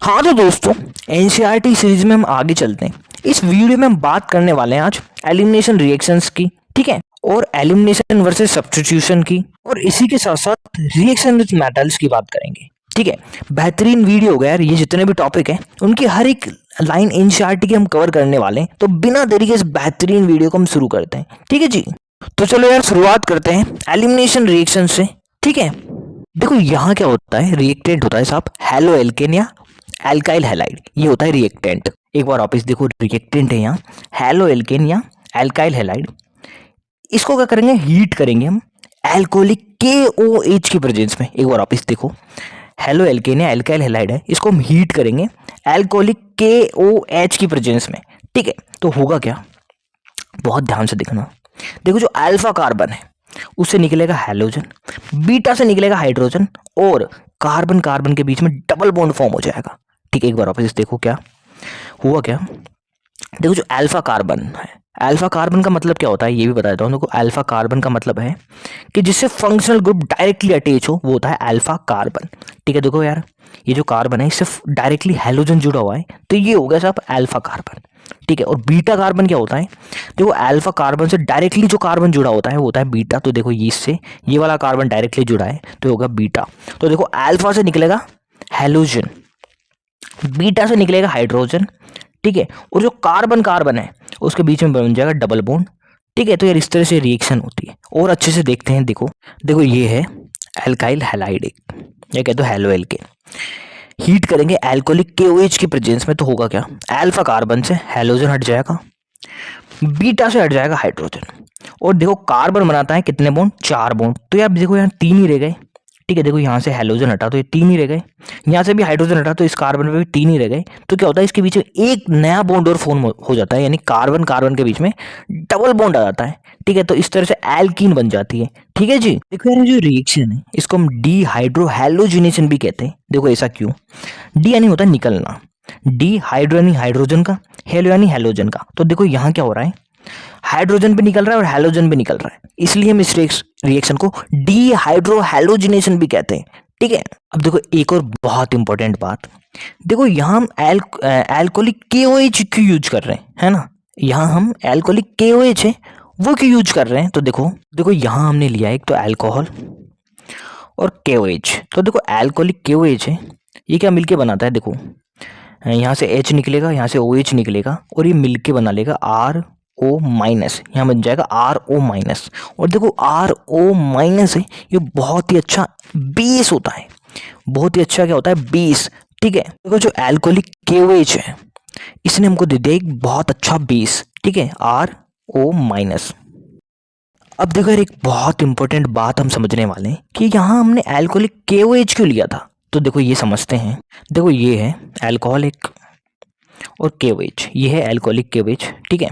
हाँ तो दोस्तों, एनसीईआरटी सीरीज में हम आगे चलते हैं। इस वीडियो में हम बात करने वाले हैं आज एलिमिनेशन रिएक्शंस की, ठीक है, और एलिमिनेशन वर्सेस सब्स्टिट्यूशन की, और इसी के साथ साथ रिएक्शन विद मेटल्स की बात करेंगे। ठीक है, बेहतरीन वीडियो हो गया यार। ये जितने भी टॉपिक हैं उनकी हर एक लाइन एनसीईआरटी की हम कवर करने वाले हैं, तो बिना देरी के इस बेहतरीन वीडियो को हम शुरू करते हैं। ठीक है जी, तो चलो यार शुरुआत करते हैं एलिमिनेशन रिएक्शन से। ठीक है, देखो यहाँ क्या होता है, रिएक्टेंट होता है साहब हेलो एल्केन या एल्काइल हैलाइड, ये होता है रिएक्टेंट। एक बार वापस देखो, रिएक्टेंट है यहाँ हेलो एल्केन या एल्काइल हैलाइड। इसको क्या करेंगे, हीट करेंगे हम एल्कोहलिक KOH की प्रेजेंस में। एक बार वापस देखो, हेलो एल्केन या एल्काइल हैलाइड है, इसको हम हीट करेंगे एल्कोहलिक KOH की प्रेजेंस में। ठीक है, तो होगा क्या, बहुत ध्यान से देखना। देखो, जो अल्फा कार्बन है उससे निकलेगा हैलोजन, बीटा से निकलेगा हाइड्रोजन, और कार्बन कार्बन के बीच में डबल बॉन्ड फॉर्म हो जाएगा। ठीक है, एक बार वापस देखो क्या हुआ क्या। देखो, जो अल्फा कार्बन है, अल्फा कार्बन का मतलब क्या होता है ये भी बता देता हूँ। देखो, अल्फा कार्बन का मतलब है कि जिससे फंक्शनल ग्रुप डायरेक्टली अटैच हो, वो होता है अल्फा कार्बन। ठीक है, देखो यार, ये जो कार्बन है इससे डायरेक्टली हैलोजन जुड़ा हुआ है, तो ये हो गया साहब अल्फा कार्बन। ठीक है, और बीटा कार्बन क्या होता है, देखो अल्फा कार्बन से डायरेक्टली जो कार्बन जुड़ा होता है वो होता है बीटा। तो देखो, ये इससे ये वाला कार्बन डायरेक्टली जुड़ा है तो होगा बीटा। तो देखो, अल्फा से निकलेगा हैलोजन, बीटा से निकलेगा हाइड्रोजन। ठीक है, और जो कार्बन कार्बन है उसके बीच में बन जाएगा डबल बॉन्ड। ठीक है, तो यार इस तरह से रिएक्शन होती है, और अच्छे से देखते हैं। देखो देखो, ये है एल्काइल हैलाइड, ये कहते हो हेलो एल्केन। हीट करेंगे एल्कोहलिक KOH की प्रेजेंस में, तो होगा क्या, अल्फा कार्बन से हैलोजन हट जाएगा, बीटा से हट जाएगा हाइड्रोजन, और देखो कार्बन बनाता है कितने बॉन्ड, 4 बॉन्ड। तो यार देखो, यहाँ 3 ही रह गए। ठीक है, देखो यहाँ से हैलोजन हटा तो ये 3 ही रह गए, यहाँ से भी हाइड्रोजन हटा तो इस कार्बन पे भी 3 ही रह गए। तो क्या होता है, इसके बीच में एक नया बॉन्ड और फॉर्म हो जाता है, यानी कार्बन कार्बन के बीच में डबल बॉन्ड आ जाता है। ठीक है, तो इस तरह से एल्कीन बन जाती है। ठीक है जी, देखो यार, जो रिएक्शन है इसको हम डीहाइड्रोहैलोजिनेशन भी कहते हैं। देखो ऐसा क्यों, डी यानी होता है निकलना, डी हाइड्रो यानी हाइड्रोजन का, हेलो यानी हैलोजन का। तो देखो यहाँ क्या हो रहा है, हाइड्रोजन भी निकल रहा है और हैलोजन भी निकल रहा है, इसलिए हम इस रिएक्शन को डीहाइड्रोहैलोजिनेशन भी कहते हैं। ठीक है, अब देखो एक और बहुत इंपॉर्टेंट बात, देखो यहाँ हम एल्कोहलिक KOH क्यों यूज कर रहे हैं, है ना। यहाँ हम एल्कोहलिक KOH है वो क्यों यूज कर रहे हैं, तो देखो देखो यहाँ हमने लिया एक तो अल्कोहल और KOH। तो देखो एल्कोहलिक KOH है, ये क्या मिलके बनाता है, देखो यहाँ से H निकलेगा, यहाँ से OH निकलेगा, और ये मिलके बना लेगा RO माइनस, यहाँ बन जाएगा RO माइनस। और देखो RO माइनस है, ये बहुत ही अच्छा बेस होता है, बहुत ही अच्छा क्या होता है, बेस। ठीक है, देखो जो एल्कोहलिक KOH है इसने हमको दे दिया एक बहुत अच्छा बेस। ठीक है, RO माइनस। अब देखो यार, एक बहुत इंपॉर्टेंट बात हम समझने वाले हैं कि यहाँ हमने एल्कोहलिक KOH क्यों लिया था। तो देखो ये समझते हैं। देखो ये है एल्कोहलिक और KOH, ये है एल्कोहलिक KOH। ठीक है,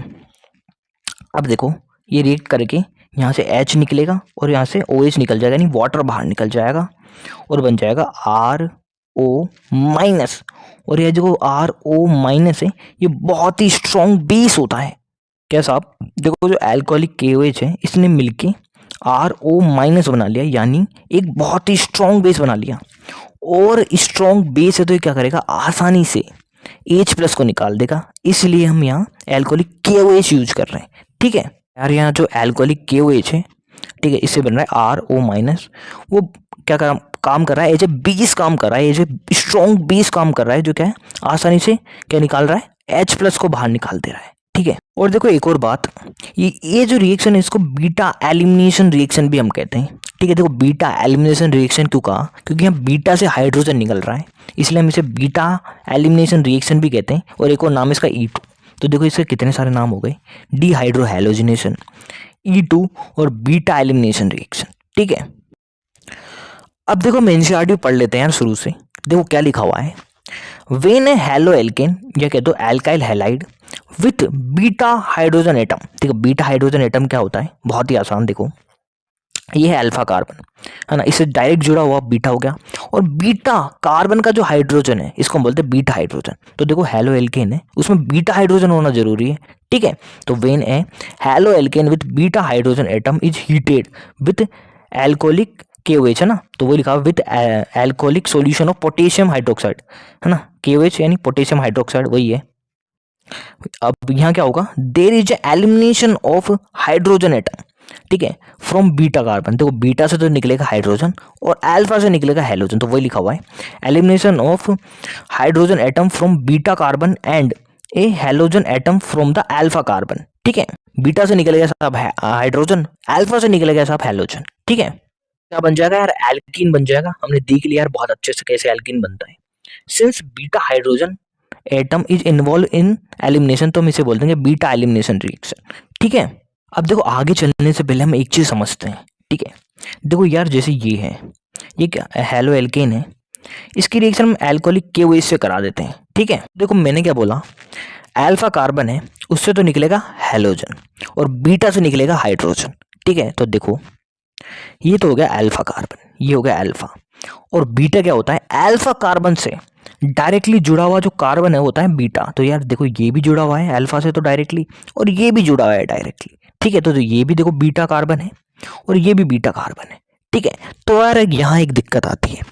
अब देखो ये रिएक्ट करके यहाँ से H निकलेगा और यहाँ से OH निकल जाएगा, यानी वाटर बाहर निकल जाएगा और बन जाएगा RO माइनस। और यह जो RO माइनस है ये बहुत ही स्ट्रॉन्ग बेस होता है। क्या साहब, देखो जो एल्कोहलिक KOH है इसने मिलके RO माइनस बना लिया, यानी एक बहुत ही स्ट्रॉन्ग बेस बना लिया। और स्ट्रॉन्ग बेस है तो ये क्या करेगा, आसानी से H प्लस को निकाल देगा, इसलिए हम यहाँ एल्कोहलिक KOH यूज कर रहे हैं। ठीक है यार, यहाँ जो एल्कोहलिक KOH है, ठीक है, इससे बन रहा है RO माइनस। वो क्या काम कर रहा है, एज ए बेस काम कर रहा है, एज ए स्ट्रॉन्ग बेस काम कर रहा है, जो क्या है आसानी से क्या निकाल रहा है, H प्लस को बाहर निकाल दे रहा है। ठीक है, और देखो एक और बात, ये जो रिएक्शन है इसको बीटा एलिमिनेशन रिएक्शन भी हम कहते हैं। ठीक है, देखो बीटा एलिमिनेशन रिएक्शन क्यों कहा, क्योंकि यहाँ बीटा से हाइड्रोजन निकल रहा है, इसलिए हम इसे बीटा एलिमिनेशन रिएक्शन भी कहते हैं। और एक और नाम इसका E2। तो देखो इसके कितने सारे नाम हो गए, डीहाइड्रोहैलोजिनेशन, E2 और बीटा एलिमिनेशन रिएक्शन। ठीक है, अब देखो हम एनसीईआरटी पढ़ लेते हैं यार शुरू से। देखो क्या लिखा हुआ है, वेन ए हेलो एल्केन या कहते हो alkyl halide with beta hydrogen atom. देखो बीटा हाइड्रोजन एटम क्या होता है, बहुत ही आसान। देखो ये है अल्फा कार्बन, है ना, इससे डायरेक्ट जुड़ा हुआ बीटा हो गया, और बीटा कार्बन का जो हाइड्रोजन है इसको हम बोलते हैं बीटा हाइड्रोजन। तो देखो हेलो एल्केन है, उसमें बीटा हाइड्रोजन होना जरूरी है। ठीक है, तो when a hello alkane with beta hydrogen atom is heated with alcoholic KOH है ना, तो वो लिखा हुआ with alcoholic solution of potassium hydroxide, है ना, KOH यानी पोटेशियम हाइड्रोक्साइड वही है। अब यहाँ क्या होगा, there is elimination of hydrogen atom, ठीक है, फ्रॉम बीटा कार्बन। देखो बीटा से तो निकलेगा हाइड्रोजन और अल्फा से निकलेगा हेलोजन, तो वही लिखा हुआ है elimination of hydrogen atom from beta carbon and A halogen atom from the alpha carbon, ठीक है। बीटा से निकलेगा साहब हाइड्रोजन, अल्फा से निकलेगा साहब हेलोजन, ठीक है। क्या बन जाएगा यार, एल्कीन बन जाएगा। हमने देख लिया यार बहुत अच्छे से कैसे एल्कीन बनता है। Since beta hydrogen atom is involve in elimination, तो हम इसे बोल देंगे बीटा एलिमिनेशन रिएक्शन, ठीक है। अब देखो आगे चलने से पहले हम एक चीज समझते हैं, ठीक है। देखो यार जैसे ये है, ये क्या हेलो एल्केन है, इसकी रिएक्शन हम एल्कोहलिक KOH से करा देते हैं, ठीक है। देखो मैंने क्या बोला, अल्फा कार्बन है उससे तो निकलेगा हेलोजन और बीटा से निकलेगा हाइड्रोजन, ठीक है। तो देखो ये तो हो गया अल्फा कार्बन, ये हो गया अल्फा, और बीटा क्या होता है, अल्फा कार्बन से डायरेक्टली जुड़ा हुआ जो कार्बन है होता है बीटा। तो यार देखो ये भी जुड़ा हुआ है अल्फा से तो डायरेक्टली, और ये भी जुड़ा हुआ है डायरेक्टली, ठीक है। तो ये भी देखो बीटा कार्बन है और ये भी बीटा कार्बन है, ठीक है। तो यार यहाँ एक दिक्कत आती है,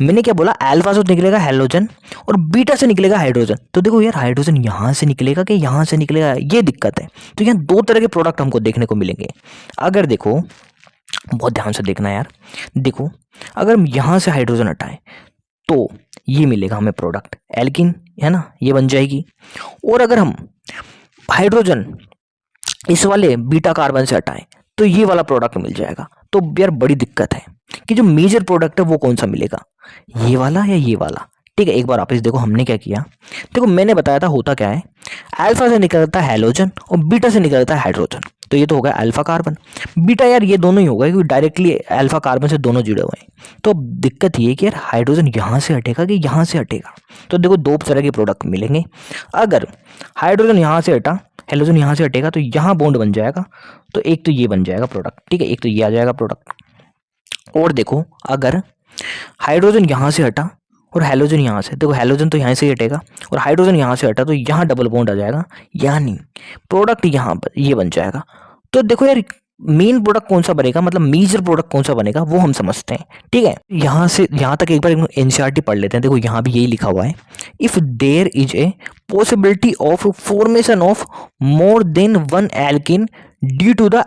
मैंने क्या बोला, अल्फा से निकलेगा हेलोजन और बीटा से निकलेगा हाइड्रोजन। तो देखो यार हाइड्रोजन यहाँ से निकलेगा कि यहाँ से निकलेगा, ये दिक्कत है। तो यहाँ दो तरह के प्रोडक्ट हमको देखने को मिलेंगे। अगर देखो बहुत ध्यान से देखना यार, देखो अगर हम यहाँ से हाइड्रोजन हटाएं तो ये मिलेगा हमें प्रोडक्ट एल्किन, है ना, ये बन जाएगी। और अगर हम हाइड्रोजन इस वाले बीटा कार्बन से हटाएं तो ये वाला प्रोडक्ट मिल जाएगा। तो यार बड़ी दिक्कत है कि जो मेजर प्रोडक्ट है वो कौन सा मिलेगा, ये वाला या ये वाला, ठीक है। एक बार वापस देखो हमने क्या किया, देखो मैंने बताया था होता क्या है, अल्फा से निकलता है हेलोजन और बीटा से निकलता है हाइड्रोजन। तो ये तो होगा अल्फा कार्बन, बीटा यार ये दोनों ही होगा क्योंकि डायरेक्टली अल्फा कार्बन से दोनों जुड़े हुए हैं। तो दिक्कत ये है कि यार हाइड्रोजन यहाँ से हटेगा कि यहाँ से हटेगा। तो देखो दो तरह के प्रोडक्ट मिलेंगे। अगर हाइड्रोजन यहाँ से हटा, हेलोजन यहाँ से हटेगा तो यहाँ बॉन्ड बन जाएगा, तो एक तो ये बन जाएगा प्रोडक्ट, ठीक है, एक तो ये आ जाएगा प्रोडक्ट। और देखो अगर हाइड्रोजन यहाँ से हटा और हेलोजन यहाँ से, देखो हेलोजन तो यहाँ से ही हटेगा और हाइड्रोजन यहाँ से हटा तो यहाँ डबल बॉन्ड आ जाएगा, यानी प्रोडक्ट यहाँ पर ये बन जाएगा। तो देखो यार मेन प्रोडक्ट कौन सा बनेगा, मतलब मेजर प्रोडक्ट कौन सा बनेगा वो हम समझते हैं, ठीक है। यहाँ से यहाँ तक एक बार NCERT पढ़ लेते हैं। देखो यहाँ भी यही लिखा हुआ है, if there is a possibility of formation of more than one alkene due to the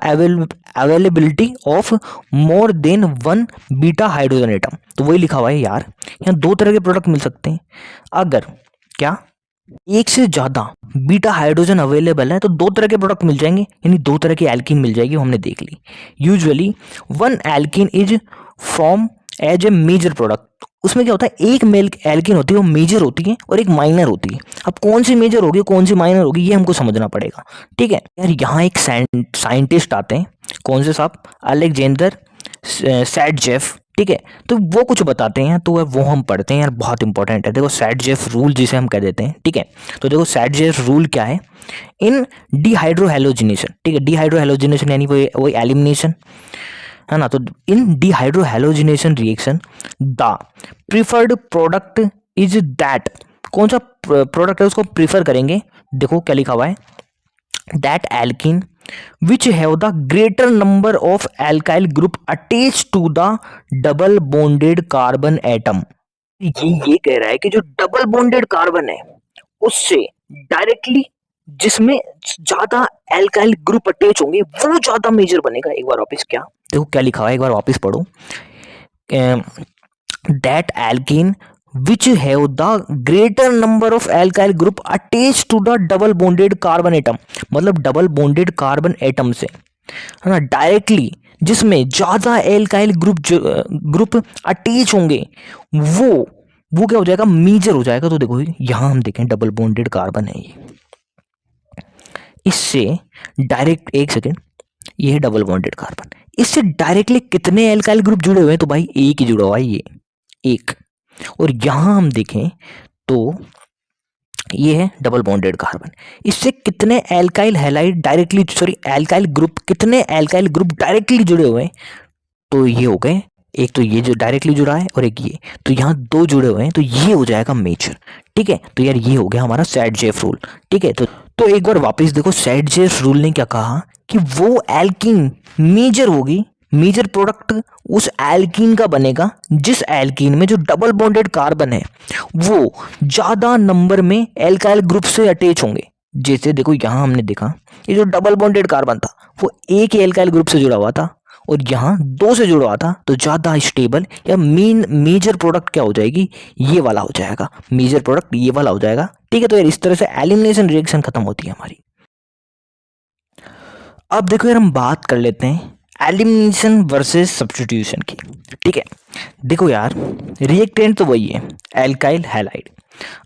availability of more than one beta hydrogen atom. तो वही लिखा हुआ है यार, यहाँ दो तरह के प्रोडक्ट मिल सकते हैं। अगर क्या एक से ज्यादा बीटा हाइड्रोजन अवेलेबल है तो दो तरह के प्रोडक्ट मिल जाएंगे, यानी दो तरह की एल्कीन मिल जाएगी, वो हमने देख ली। Usually one alkene is form as a major product. उसमें क्या होता है, एक मेल एल्कीन होती है वो मेजर होती है और एक माइनर होती है। अब कौन सी मेजर होगी कौन सी माइनर होगी ये हमको समझना पड़ेगा, ठीक है। यार यहाँ एक साइंटिस्ट आते हैं, कौन से साहब, अलेक्जेंडर सैडजेफ, ठीक है। तो वो कुछ बताते हैं तो वो हम पढ़ते हैं यार, बहुत इंपॉर्टेंट है। देखो सैडजेफ रूल जिसे हम कह देते हैं, ठीक है। तो देखो सैडजेफ रूल क्या है, इन डिहाइड्रोहेलोजिनेशन, ठीक है, डिहाइड्रोहेलोजिनेशन यानी वही एलिमिनेशन, है ना। तो in dehydrohalogenation reaction the preferred product is that, कौन सा प्रोडक्ट है उसको प्रीफर करेंगे। देखो क्या लिखा हुआ है, that alkene which have the greater number of alkyl group attached to the double bonded carbon atom। ये कह रहा है कि जो डबल बॉन्डेड कार्बन है उससे डायरेक्टली जिसमें ज्यादा एल्काइल ग्रुप अटैच होंगे वो ज्यादा मेजर बनेगा। एक बार वापस क्या, देखो क्या लिखा हुआ है, एक बार वापस पढ़ो, that alkene which have the greater number of alkyl group attached to the double bonded carbon atom, मतलब डबल बॉन्डेड कार्बन एटम से, है ना, डायरेक्टली जिसमें ज्यादा एल्काइल ग्रुप अटैच होंगे वो क्या हो जाएगा, मेजर हो जाएगा। तो देखो यहां हम देखें डबल बॉन्डेड कार्बन है ये, इससे डायरेक्ट, एक सेकेंड, ये है डबल बॉन्डेड कार्बन, इससे डायरेक्टली कितने एल्काइल ग्रुप जुड़े हुए हैं, तो भाई एक ही जुड़ा हुआ है, ये एक। और यहां हम देखें तो ये है डबल बॉन्डेड कार्बन, इससे कितने alkyl halide directly, sorry alkyl group, कितने एल्काइल ग्रुप डायरेक्टली जुड़े हुए हैं, तो ये हो गए, एक तो ये जो डायरेक्टली जुड़ा है और एक ये, तो यहाँ दो जुड़े हुए हैं तो ये हो जाएगा मेजर, ठीक है। तो यार ये हो गया हमारा सैडजेफ रूल, ठीक है। तो एक बार वापस देखो सैडजेफ रूल ने क्या कहा कि वो एल्कीन मेजर होगी मेजर प्रोडक्ट उस एल्कीन का बनेगा जिस एल्कीन में जो डबल बॉन्डेड कार्बन है वो ज़्यादा नंबर में एल्काइल ग्रुप से अटैच होंगे। जैसे देखो यहाँ हमने देखा ये जो डबल बॉन्डेड कार्बन था वो एक ही एल्काइल ग्रुप से जुड़ा हुआ था और यहाँ दो से जुड़ा हुआ था, तो ज़्यादा स्टेबल या मेजर प्रोडक्ट क्या हो जाएगी, ये वाला हो जाएगा, मेजर प्रोडक्ट ये वाला हो जाएगा। ठीक है, तो यार इस तरह से एलिमिनेशन रिएक्शन खत्म होती है हमारी। अब देखो यार हम बात कर लेते हैं एलिमिनेशन वर्सेस सब्स्टिट्यूशन की। ठीक है, देखो यार रिएक्टेंट तो वही है एल्काइल हैलाइड।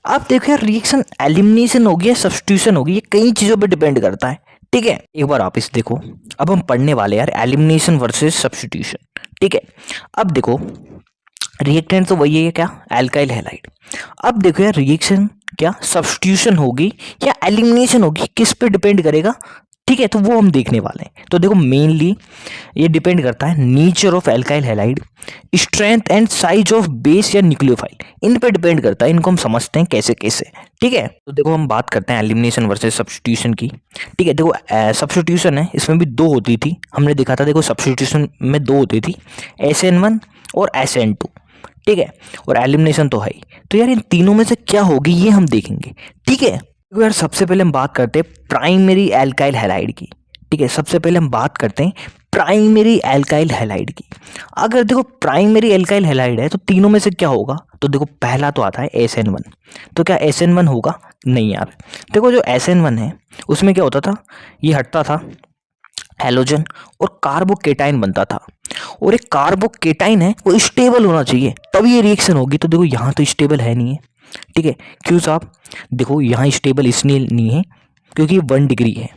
अब देखो यार रिएक्शन एलिमिनेशन होगी या सब्स्टिट्यूशन होगी, ये कई चीज़ों पे डिपेंड करता है। ठीक है, एक बार आप इस देखो, अब हम पढ़ने वाले यार एलिमिनेशन वर्सेस सब्स्टिट्यूशन। ठीक है, अब देखो रिएक्टेंट तो वही है क्या, एल्काइल हैलाइड। अब देखो यार रिएक्शन क्या सब्स्टिट्यूशन होगी या एलिमिनेशन होगी, किस पे डिपेंड करेगा। ठीक है, तो वो हम देखने वाले हैं। तो देखो मेनली ये डिपेंड करता है nature of alkyl halide, strength and size of base या न्यूक्लियोफाइल, इन पे डिपेंड करता है। इनको हम समझते हैं कैसे कैसे। ठीक है, तो देखो हम बात करते हैं एलिमिनेशन वर्सेस सब्स्टिट्यूशन की। ठीक है, देखो सब्स्टिट्यूशन है इसमें भी दो होती थी, हमने देखा था। देखो सब्स्टिट्यूशन में दो होती थी, SN1 और SN2। ठीक है, और एलिमिनेशन तो है ही। तो यार इन तीनों में से क्या होगी ये हम देखेंगे। ठीक है, तो यार सबसे पहले हम बात करते हैं प्राइमरी एल्काइल हैलाइड की। ठीक है, सबसे पहले हम बात करते हैं प्राइमरी एल्काइल हैलाइड की। अगर देखो प्राइमरी एल्काइल हैलाइड है तो तीनों में से क्या होगा, तो देखो पहला तो आता है SN1। तो क्या SN1 होगा, नहीं यार। देखो जो SN1 है उसमें क्या होता था, ये हटता था हैलोजन और कार्बोकेटाइन बनता था। और एक कार्बोकेटाइन है वो स्टेबल होना चाहिए तभी ये रिएक्शन होगी। तो देखो यहाँ तो स्टेबल है नहीं है। ठीक है, क्यों साहब, देखो यहाँ स्टेबल इसलिए नहीं है क्योंकि 1 डिग्री है,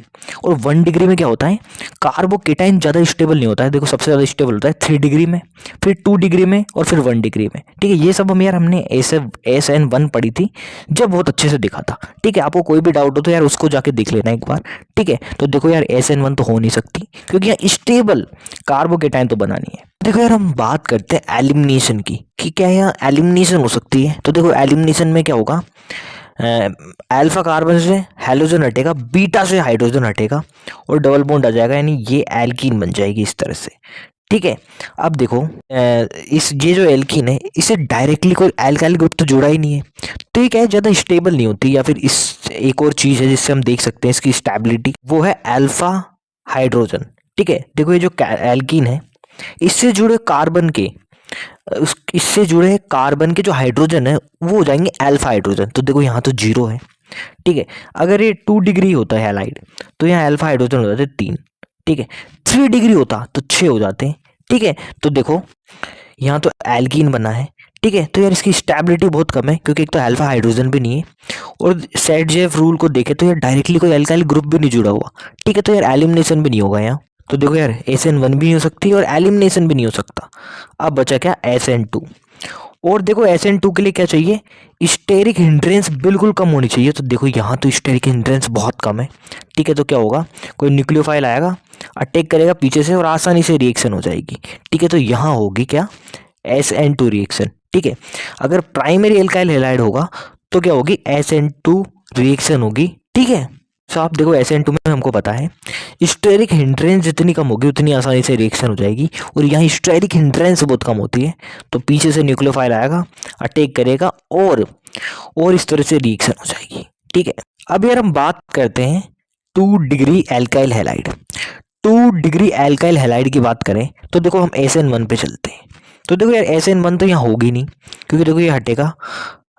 और 1 डिग्री में क्या होता है, कार्बोकेटाइन ज़्यादा स्टेबल नहीं होता है। देखो सबसे ज़्यादा स्टेबल होता है 3 डिग्री में, फिर 2 डिग्री में, और फिर 1 डिग्री में। ठीक है, ये सब हम यार हमने SN1 पढ़ी थी जब बहुत अच्छे से देखा था। ठीक है, आपको कोई भी डाउट हो तो यार उसको जाके देख लेना एक बार। ठीक है, तो देखो यार SN1 तो हो नहीं सकती क्योंकि यहाँ स्टेबल कार्बोकेटाइन तो बना नहीं है। देखो यार हम बात करते हैं एलिमिनेशन की कि क्या यहाँ एलिमिनेशन हो सकती है। तो देखो एलिमिनेशन में क्या होगा, अल्फा कार्बन से हैलोजन हटेगा, बीटा से हाइड्रोजन हटेगा और डबल बॉन्ड आ जाएगा, यानी ये एल्कीन बन जाएगी इस तरह से। ठीक है, अब देखो इस ये जो एल्कीन है इसे डायरेक्टली कोई एल्काइल ग्रुप तो जुड़ा ही नहीं है, तो ये क्या है ज़्यादा स्टेबल नहीं होती। या फिर इस एक और चीज़ है जिससे हम देख सकते हैं इसकी स्टेबिलिटी, वो है अल्फा हाइड्रोजन। ठीक है, देखो ये जो एल्कीन है इससे जुड़े कार्बन के इससे जुड़े कार्बन के जो हाइड्रोजन है वो हो जाएंगे अल्फा हाइड्रोजन। तो देखो यहाँ तो 0 है। ठीक है, अगर ये 2 डिग्री होता है हैलाइड तो यहाँ अल्फा हाइड्रोजन हो जाते 3। ठीक है, 3 डिग्री होता तो 6 हो जाते हैं। ठीक है, तो देखो यहाँ तो एल्कीन बना है। ठीक है, तो यार इसकी स्टेबिलिटी बहुत कम है क्योंकि एक तो अल्फा हाइड्रोजन भी नहीं है, और सेट-जेफ रूल को देखे तो यार डायरेक्टली कोई अल्काइल ग्रुप भी नहीं जुड़ा हुआ। ठीक है, तो यार एलिमिनेशन भी नहीं होगा यहाँ। तो देखो यार SN1 भी नहीं हो सकती और एलिमिनेशन भी नहीं हो सकता। अब बचा क्या, SN2। और देखो SN2 के लिए क्या चाहिए, स्टेरिक हिंड्रेंस बिल्कुल कम होनी चाहिए। तो देखो यहाँ तो स्टेरिक हिंड्रेंस बहुत कम है। ठीक है, तो क्या होगा, कोई न्यूक्लियोफाइल आएगा, अटैक करेगा पीछे से और आसानी से रिएक्शन हो जाएगी। ठीक है, तो यहाँ होगी क्या, SN2 रिएक्शन। ठीक है, अगर प्राइमरी एल्काइल हैलाइड होगा तो क्या होगी, SN2 रिएक्शन होगी। ठीक है, तो आप देखो SN2 में हमको पता है स्टेरिक हिंड्रेंस जितनी कम होगी उतनी आसानी से रिएक्शन हो जाएगी, और यहाँ स्टेरिक हिंड्रेंस बहुत कम होती है। तो पीछे से न्यूक्लियोफाइल आएगा, अटैक करेगा और इस तरह से रिएक्शन हो जाएगी। ठीक है, अब यार हम बात करते हैं 2 degree alkyl halide. 2 degree alkyl halide की बात करें तो देखो हम SN1 पे चलते हैं। तो देखो यार SN1 तो यहाँ होगी नहीं क्योंकि देखो ये हटेगा,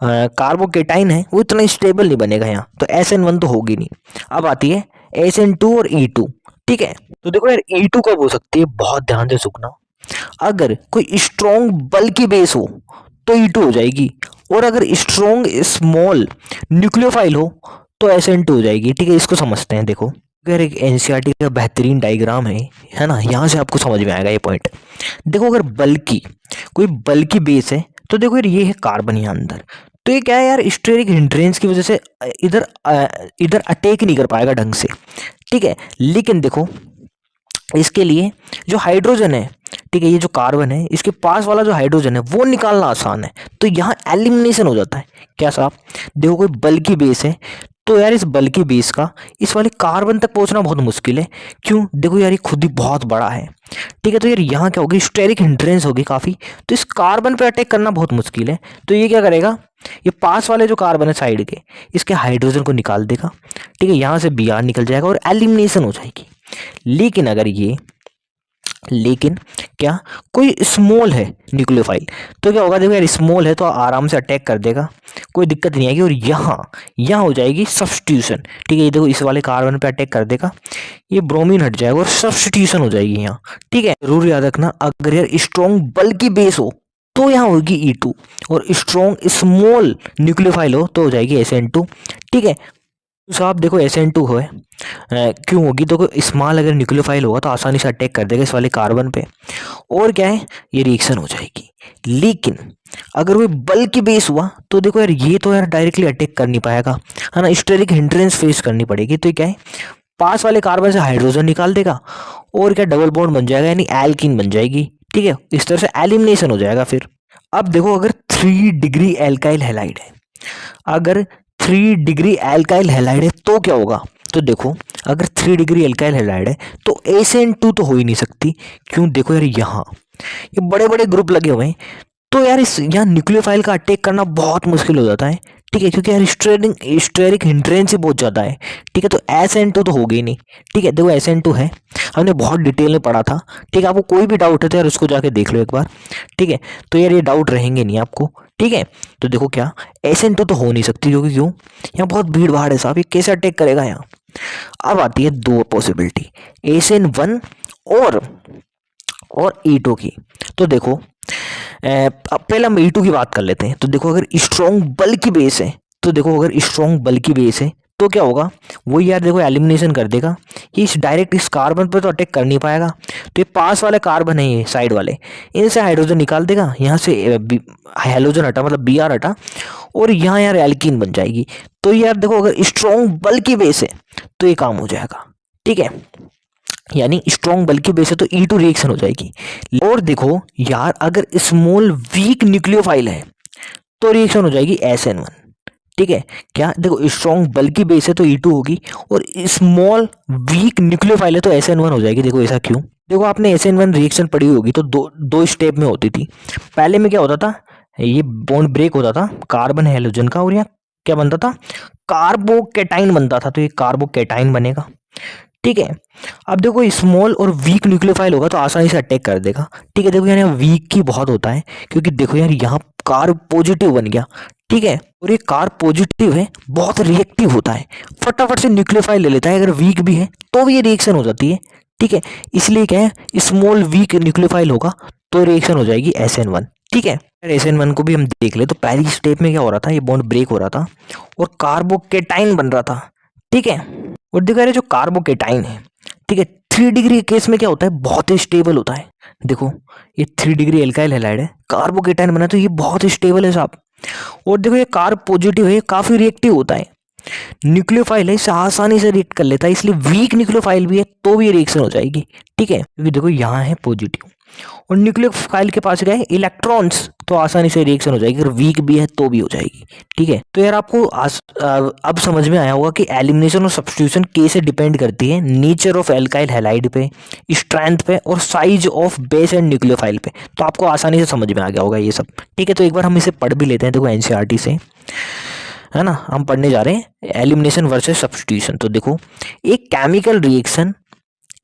कार्बोकेटाइन है वो इतना स्टेबल नहीं बनेगा यहाँ, तो SN1 तो होगी नहीं। अब आती है SN2 और E2। ठीक है, तो देखो यार E2 कब हो सकती है, बहुत ध्यान से सुनना, अगर कोई स्ट्रॉन्ग बल्कि बेस हो तो E2 हो जाएगी, और अगर स्ट्रॉन्ग स्मॉल न्यूक्लियोफाइल हो तो SN2 हो जाएगी। ठीक है, इसको समझते हैं। देखो अगर एक NCERT का बेहतरीन डायग्राम है ना, यहाँ से आपको समझ में आएगा ये पॉइंट। देखो अगर कोई बल्कि बेस है तो देखो यार ये है कार्बन यहाँ अंदर, तो ये क्या है यार, स्टेरिक हिंड्रेंस की वजह से इधर अटैक नहीं कर पाएगा ढंग से। ठीक है, लेकिन देखो इसके लिए जो हाइड्रोजन है, ठीक है, ये जो कार्बन है इसके पास वाला जो हाइड्रोजन है वो निकालना आसान है, तो यहाँ एलिमिनेशन हो जाता है। क्या साहब, देखो कोई बल्कि बेस है तो यार इस बल्कि बेस का इस वाले कार्बन तक पहुंचना बहुत मुश्किल है। क्यों? देखो यार ये खुद ही बहुत बड़ा है। ठीक है, तो यार यहाँ क्या होगी, स्टेरिक हिंड्रेंस होगी काफ़ी, तो इस कार्बन पे अटैक करना बहुत मुश्किल है। तो ये क्या करेगा, ये पास वाले जो कार्बन है साइड के, इसके हाइड्रोजन को निकाल देगा। ठीक है, यहाँ से Br निकल जाएगा और एलिमिनेशन हो जाएगी। लेकिन अगर ये लेकिन क्या कोई स्मॉल है न्यूक्लियोफाइल, तो क्या होगा, देखो यार स्मॉल है तो आराम से अटैक कर देगा, कोई दिक्कत नहीं आएगी। और यहाँ यहाँ हो जाएगी सब्स्टिट्यूशन। ठीक है, ये देखो इस वाले कार्बन पे अटैक कर देगा, ये ब्रोमीन हट जाएगा और सब्स्टिट्यूशन हो जाएगी यहाँ। ठीक है, जरूर याद रखना, अगर यार स्ट्रॉन्ग बल्कि बेस हो तो यहाँ होगी E2, और स्ट्रॉन्ग स्मॉल न्यूक्लियोफाइल हो तो हो जाएगी SN2। ठीक है, तो साहब देखो SN2 है, क्यों होगी, तो स्मॉल अगर न्यूक्लियोफाइल होगा तो आसानी से अटैक कर देगा इस वाले कार्बन पे, और क्या है, ये रिएक्शन हो जाएगी। लेकिन अगर वो बल्कि बेस हुआ तो देखो यार ये तो यार डायरेक्टली अटैक कर नहीं पाएगा, है ना, स्टेरिक हिंड्रेंस फेस करनी पड़ेगी। तो क्या है, पास वाले कार्बन से हाइड्रोजन निकाल देगा और क्या डबल बॉन्ड बन जाएगा, यानी एल्कीन बन जाएगी। ठीक है, इस तरह से एलिमिनेशन हो जाएगा। फिर अब देखो, अगर 3 डिग्री एल्काइल हैलाइड है, अगर 3 डिग्री एल्काइल हैलाइड है तो क्या होगा, तो देखो अगर 3 डिग्री एल्काइल हैलाइड है तो SN2 तो हो ही नहीं सकती। क्यों? देखो यार यहाँ ये बड़े बड़े ग्रुप लगे हुए हैं, तो यार इस यहाँ न्यूक्लियोफाइल का अटैक करना बहुत मुश्किल हो जाता है। ठीक है, क्योंकि यार स्टेरिक हिंड्रेंस ही बहुत ज़्यादा है। ठीक है, तो SN2 तो होगी ही नहीं। ठीक है, देखो SN2 है, हमने बहुत डिटेल में पढ़ा था। ठीक है, आपको कोई भी डाउट है तो यार उसको जाके देख लो एक बार। ठीक है, तो यार ये डाउट रहेंगे नहीं आपको। ठीक है, तो देखो क्या SN2 तो हो नहीं सकती, क्योंकि क्यों, यहाँ बहुत भीड़ भाड़ है साहब, ये कैसे अटैक करेगा यहाँ। अब आती है दो पॉसिबिलिटी, SN1 और E2 की। तो देखो अब पहले हम E2 की बात कर लेते हैं। तो देखो अगर स्ट्रॉन्ग बल्कि बेस है, तो देखो अगर स्ट्रॉन्ग बल्कि बेस है तो क्या होगा, वो यार देखो एलिमिनेशन कर देगा, ये इस डायरेक्ट इस कार्बन पर तो अटैक कर नहीं पाएगा। तो ये पास वाले कार्बन है, ये साइड वाले, इनसे हाइड्रोजन निकाल देगा, यहाँ से हेलोजन हटा, मतलब Br हटा, और यहाँ यार एल्कीन बन जाएगी। तो यार देखो अगर स्ट्रॉन्ग बल्कि बेस है तो ये काम हो जाएगा। ठीक है, यानी स्ट्रॉन्ग बल्कि बेस है तो E2 रिएक्शन हो जाएगी। और देखो यार अगर स्मॉल वीक न्यूक्लियोफाइल है तो रिएक्शन हो जाएगी SN1। ठीक है, क्या देखो स्ट्रॉन्ग बल्कि बेस है तो E2 होगी, और स्मॉल वीक न्यूक्लियोफाइल है तो SN1 हो जाएगी। देखो ऐसा क्यों, देखो आपने SN1 रिएक्शन पढ़ी होगी, तो दो स्टेप में होती थी। पहले में क्या होता था, ये बॉन्ड ब्रेक होता था कार्बन हेलोजन का, और यहाँ क्या बनता था, कार्बोकेटाइन बनता था। तो ये कार्बोकेटाइन बनेगा। ठीक है, अब देखो स्मॉल और वीक न्यूक्लियोफाइल होगा तो आसानी से अटैक कर देगा। ठीक है, देखो यार यहाँ वीक की बहुत होता है, क्योंकि देखो यार यहाँ कार्ब पॉजिटिव बन गया। ठीक है, और ये कार्ब पॉजिटिव है, बहुत रिएक्टिव होता है, फटाफट से न्यूक्लियोफाइल ले लेता है। अगर वीक भी है तो भी ये रिएक्शन हो जाती है। ठीक है, इसलिए क्या है, स्मॉल वीक न्यूक्लियोफाइल होगा तो रिएक्शन हो जाएगी SN1। ठीक है, SN1 को भी हम देख ले, तो पहली स्टेप में क्या हो रहा था, ये बॉन्ड ब्रेक हो रहा था और कार्बोकेटाइन बन रहा था। ठीक है, और देखो यार जो कार्बोकेटाइन है, ठीक है, 3 डिग्री के केस में क्या होता है, बहुत ही स्टेबल होता है। देखो ये 3 डिग्री एल्काइल हैलाइड है, कार्बोकेटाइन बना तो ये बहुत ही स्टेबल है साहब। और देखो ये कार्ब पॉजिटिव है, काफी रिएक्टिव होता है, न्यूक्लियोफाइल है, इसे आसानी से रिएक्ट कर लेता है, इसलिए वीक न्यूक्लियोफाइल भी है तो भी रिएक्शन हो जाएगी। ठीक है, क्योंकि देखो यहाँ है पॉजिटिव और न्यूक्लियोफाइल के पास क्या है, इलेक्ट्रॉन्स, तो आसानी से रिएक्शन हो जाएगी। अगर वीक भी है तो भी हो जाएगी। ठीक है, तो यार आपको अब समझ में आया होगा कि एलिमिनेशन और सब्स्टिट्यूशन कैसे डिपेंड करती है, नेचर ऑफ एल्काइल हैलाइड पे, स्ट्रेंथ पे, और size of base and nucleophile पे। तो आपको आसानी से समझ में आ गया होगा ये सब। ठीक है, तो एक बार हम इसे पढ़ भी लेते हैं। देखो NCERT से, है ना, हम पढ़ने जा रहे हैं एलिमिनेशन वर्सेस सब्स्टिट्यूशन। तो देखो एक chemical reaction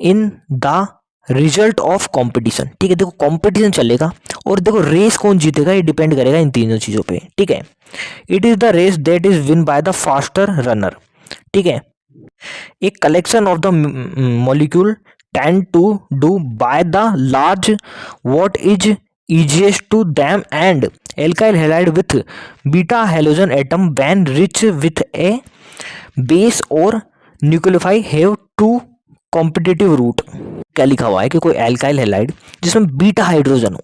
in the result of competition. ठीक है, देखो कंपटीशन चलेगा और देखो रेस कौन जीतेगा ये डिपेंड करेगा इन तीनों चीजों पे। ठीक है, it is the race that is win by the faster runner. ठीक है, एक collection of the molecule tend to do by the large what is easiest to them, and alkyl halide with beta halogen atom when rich with a base or nucleophile have two competitive route। क्या लिखा हुआ है कि कोई alkyl halide जिसमें beta hydrogen हो,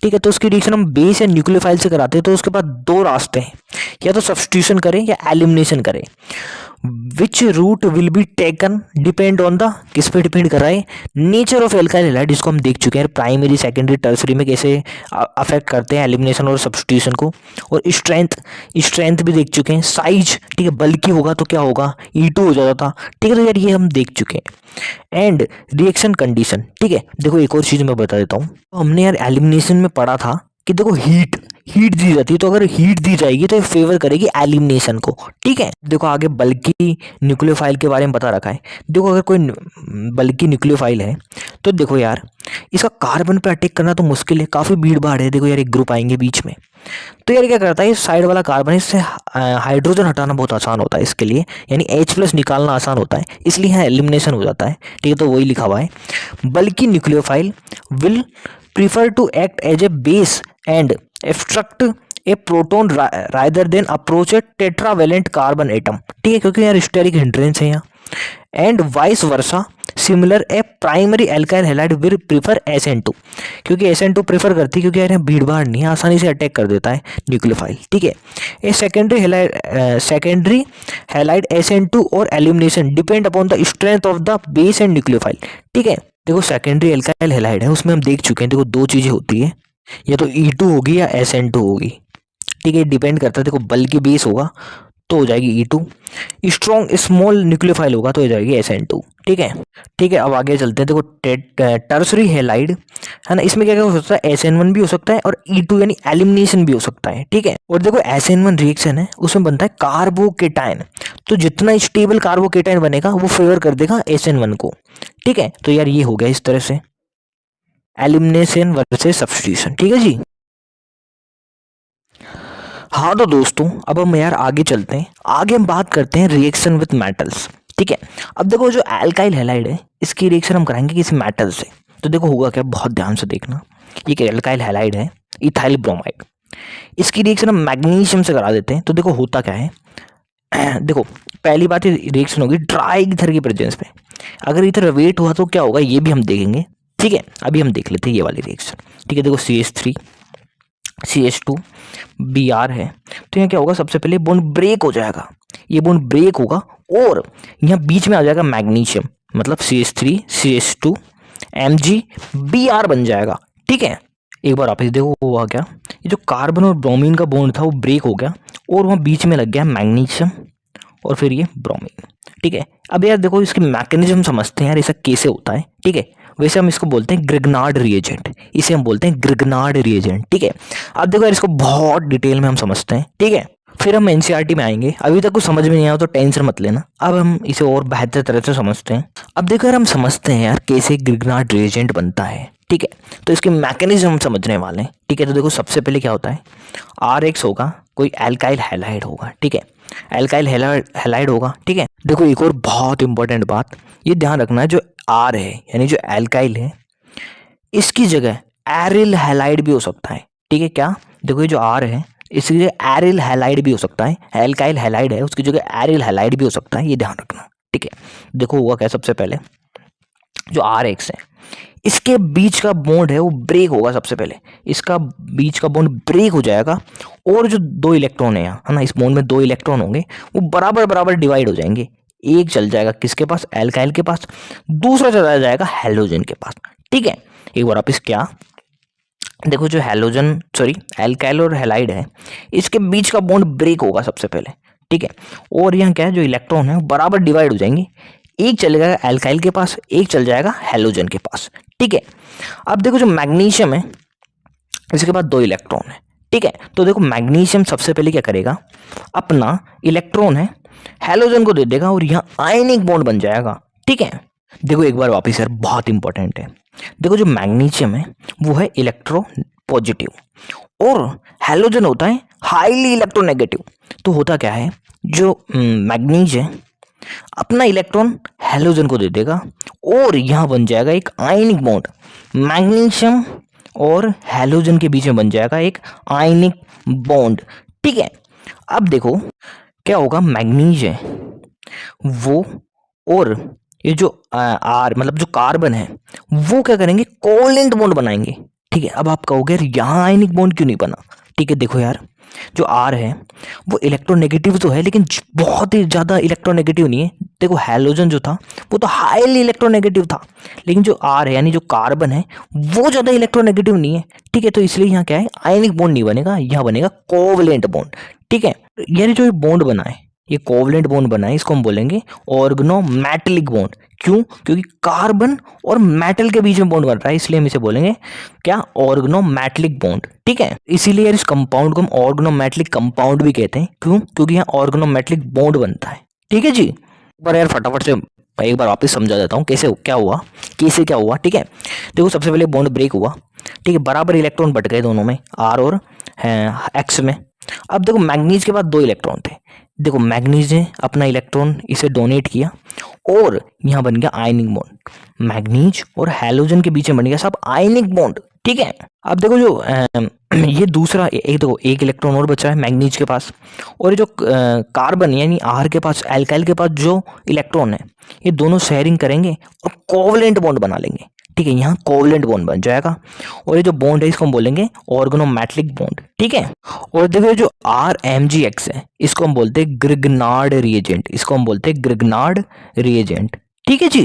ठीक है, तो उसकी रिएक्शन हम बेस या न्यूक्लियोफाइल से कराते हैं, तो उसके पास दो रास्ते हैं, या तो सब्स्टिट्यूशन करें या एलिमिनेशन करें। Which route will be taken depend on the, किस पे डिपेंड कर रहा है, नेचर ऑफ एल्काइल हैलाइड, जिसको हम देख चुके हैं प्राइमरी सेकेंडरी टर्सरी में कैसे अफेक्ट करते हैं एलिमिनेशन और सब्स्टिट्यूशन को। और स्ट्रेंथ भी देख चुके हैं, साइज, ठीक है, बल्कि होगा तो क्या होगा, E2 हो जाता था, ठीक है। तो यार ये हम देख चुके हैं। एंड रिएक्शन कंडीशन, ठीक है। देखो एक और चीज मैं बता देता हूँ, तो हमने यार एलिमिनेशन में पढ़ा था कि देखो हीट दी जाती है, तो अगर हीट दी जाएगी तो ये फेवर करेगी एलिमिनेशन को, ठीक है। देखो आगे बल्कि न्यूक्लियोफाइल के बारे में बता रखा है। देखो अगर कोई बल्कि न्यूक्लियोफाइल है तो देखो यार इसका कार्बन पे अटैक करना तो मुश्किल है, काफ़ी भीड़ भाड़ है। देखो यार एक ग्रुप आएंगे बीच में, तो यार क्या करता है, इस साइड वाला कार्बन, इससे हाइड्रोजन हटाना बहुत आसान होता है इसके लिए, यानी H+ निकालना आसान होता है, इसलिए यहाँ एलिमिनेशन हो जाता है, ठीक है। तो वही लिखा हुआ है, बल्कि nucleophile will prefer to act as a base and extract a proton rather than approach a tetravalent carbon atom, ठीक है, क्योंकि यार स्टेरिक हिंड्रेंस है यहाँ। And vice versa similar a primary alkyl halide will prefer SN2, क्योंकि SN2 prefer करती है, क्योंकि यार यहाँ भीड़ भाड़ नहीं है, आसानी से अटैक कर देता है न्यूक्लियोफाइल, ठीक है। ए सेकेंडरी हैलाइड SN2 और elimination depend upon the strength of the base and nucleophile, ठीक है। देखो सेकेंडरी एल्काइल हैलाइड है, उसमें हम देख चुके हैं, देखो दो चीज़ें होती है, या तो E2 होगी या SN2 होगी, ठीक है। डिपेंड करता है, देखो बल्कि बेस होगा तो हो जाएगी E2, स्ट्रॉन्ग स्मॉल न्यूक्लियोफाइल होगा तो हो जाएगी SN2, ठीक है। ठीक है, अब आगे चलते हैं। देखो टर्सरी हैलाइड है ना, इसमें क्या क्या हो सकता है, SN1 भी हो सकता है और E2 यानी एलिमिनेशन भी हो सकता है, ठीक है। और देखो SN1 रिएक्शन है, उसमें बनता है कार्बोकेटाइन, तो जितना स्टेबल कार्बोकेटाइन बनेगा वो फेवर कर देगा SN1 को, ठीक है। तो यार ये हो गया इस तरह से एलिमिनेशन वर्सेस सब्स्टिट्यूशन, ठीक है जी। हाँ तो दोस्तों अब हम यार आगे चलते हैं, आगे हम बात करते हैं रिएक्शन विथ मेटल्स, ठीक है। अब देखो जो एल्काइल हैलाइड है इसकी रिएक्शन हम कराएंगे किसी मेटल से, तो देखो होगा क्या, बहुत ध्यान से देखना। ये क्या एल्काइल हैलाइड है, इथाइल ब्रोमाइड, इसकी रिएक्शन हम मैग्नीशियम से करा देते हैं। तो देखो होता क्या है, देखो पहली बात ये रिएक्शन होगी ड्राई ईथर की प्रेजेंस में, अगर ईथर वेट हुआ तो क्या होगा ये भी हम देखेंगे, ठीक है। अभी हम देख लेते हैं ये वाली रिएक्शन, ठीक है। देखो CH3 CH2 Br है, तो यहाँ क्या होगा, सबसे पहले बॉन्ड ब्रेक हो जाएगा, ये बॉन्ड ब्रेक होगा और यहाँ बीच में आ जाएगा मैग्नीशियम, मतलब CH3 CH2 MgBr बन जाएगा, ठीक है। एक बार आप इसे देखो हुआ क्या, ये जो कार्बन और ब्रोमीन का बॉन्ड था वो ब्रेक हो गया और वहाँ बीच में लग गया मैग्नीशियम और फिर ये ब्रोमीन, ठीक है। अब यार देखो इसके मैकेनिज्म समझते हैं यार, ऐसा कैसे होता है, ठीक है। वैसे हम इसको बोलते हैं ग्रिग्नार्ड रिएजेंट, इसे हम बोलते हैं ग्रिग्नार्ड रिएजेंट, ठीक है। अब देखो यार इसको बहुत डिटेल में हम समझते हैं, ठीक है। फिर हम NCERT में आएंगे, अभी तक कुछ समझ में नहीं आया तो टेंशन मत लेना, अब हम इसे और बेहतर तरह से समझते हैं। अब देखो यार हम समझते हैं यार कैसे ग्रिग्नार्ड रिएजेंट बनता है, ठीक है। तो इसके मैकेनिज्म हम समझने वाले हैं, ठीक है। तो देखो सबसे पहले क्या होता है, RX होगा, कोई एल्काइल हैलाइड होगा, ठीक है, एल्काइल हैलाइड होगा, ठीक है। देखो एक और बहुत इंपॉर्टेंट बात ये ध्यान रखना है, जो R है यानी जो एल्काइल है इसकी जगह एरिल हैलाइड भी हो सकता है, ठीक है। क्या, देखो ये जो R है इसकी जगह एरिल हैलाइड भी हो सकता है, एल्काइल हैलाइड है उसकी जगह एरिल हैलाइड भी हो सकता है, ये ध्यान रखना, ठीक है। देखो हुआ क्या, सबसे पहले जो RX है इसके बीच का बॉन्ड है वो ब्रेक होगा, सबसे पहले इसका बीच का बॉन्ड ब्रेक हो जाएगा और जो दो इलेक्ट्रॉन है यहाँ है ना, इस बॉन्ड में दो इलेक्ट्रॉन होंगे वो बराबर बराबर डिवाइड हो जाएंगे, एक चल जाएगा किसके पास, एल्काइल के पास, दूसरा चला जाएगा हैलोजन के पास, ठीक है। एक बार आप इस क्या देखो, जो हैलोजन सॉरी एल्काइल और हैलाइड है इसके बीच का बॉन्ड ब्रेक होगा सबसे पहले, ठीक है। और यहाँ क्या है, जो इलेक्ट्रॉन है वो बराबर डिवाइड हो जाएंगे, एक चल जाएगा एल्काइल के पास, एक चल जाएगा हैलोजन के पास, ठीक है। अब देखो जो मैग्नीशियम है इसके पास दो इलेक्ट्रॉन है, ठीक है। तो देखो मैग्नीशियम सबसे पहले क्या करेगा, अपना इलेक्ट्रॉन है हैलोजन को दे देगा और यहाँ आयनिक बॉन्ड बन जाएगा, ठीक है। देखो एक बार वापिस यार बहुत इंपॉर्टेंट है, देखो जो मैग्नीशियम है वो है इलेक्ट्रो पॉजिटिव और हैलोजन होता है हाईली इलेक्ट्रोनेगेटिव। तो होता क्या है, जो मैग्नीज है अपना इलेक्ट्रॉन हैलोजन को दे देगा और यहाँ बन जाएगा एक आयनिक बॉन्ड, मैग्नीशियम और हैलोजन के बीच में बन जाएगा एक आयनिक बॉन्ड, ठीक है। अब देखो क्या होगा, मैग्नीज है वो और ये जो आर मतलब जो कार्बन है वो क्या करेंगे, कोवैलेंट बॉन्ड बनाएंगे, ठीक है। अब आप कहोगे यार यहाँ आयनिक बॉन्ड क्यों नहीं बना, ठीक है। देखो यार जो आर है वो इलेक्ट्रोनेगेटिव तो है, लेकिन बहुत ही ज़्यादा इलेक्ट्रोनेगेटिव नहीं है। देखो हैलोजन जो था वो तो हाईली इलेक्ट्रोनेगेटिव था, लेकिन जो आर है यानी जो कार्बन है वो ज़्यादा इलेक्ट्रोनेगेटिव नहीं है। ठीक है, तो इसलिए यहाँ क्या है, आयनिक बॉन्ड नहीं बनेगा, यहाँ बनेगा कोवलेंट बॉन्ड। ठीक है, यानी जो ये बॉन्ड बना है, ये कोवलेंट बॉन्ड बना है, इसको हम बोलेंगे ऑर्गेनोमेटेलिक बॉन्ड। क्यों? क्योंकि कार्बन और मेटल के बीच में बॉन्ड बन रहा है, इसलिए हम इसे बोलेंगे क्या, ऑर्गेनोमेटेलिक बॉन्ड। ठीक है, इसीलिए यार इस कंपाउंड को हम ऑर्गेनोमेटेलिक कंपाउंड भी कहते हैं। क्यों? क्योंकि यहाँ ऑर्गेनोमेटेलिक बॉन्ड बनता है। ठीक है जी, एक बार यार फटाफट से एक बार वापस समझा देता हूँ कैसे क्या हुआ, कैसे क्या हुआ। ठीक है, देखो सबसे पहले बॉन्ड ब्रेक हुआ। ठीक है, बराबर इलेक्ट्रॉन बट गए दोनों में, आर और एक्स में। अब देखो मैग्नीज के पास 2 इलेक्ट्रॉन थे। देखो मैग्नीज ने अपना इलेक्ट्रॉन इसे डोनेट किया और यहाँ बन गया आयनिक बॉन्ड। मैग्नीज और हैलोजन के बीच में बन गया सब आयनिक बॉन्ड। ठीक है, अब देखो जो ये दूसरा एक, देखो एक इलेक्ट्रॉन और बचा है मैग्नीज के पास, और ये जो कार्बन यानी आर के पास, एल्काइल के पास जो इलेक्ट्रॉन है, ये दोनों शेयरिंग करेंगे और कोवलेंट बॉन्ड बना लेंगे। ठीक है, यहाँ कोवलेंट बॉन्ड बन जाएगा और ये जो बॉन्ड है इसको हम बोलेंगे ऑर्गेनोमेटेलिक बॉन्ड। ठीक है, और देखो जो RMgX है इसको हम बोलते हैं ग्रिग्नार्ड रिएजेंट, इसको हम बोलते हैं ग्रिग्नार्ड रिएजेंट। ठीक है जी,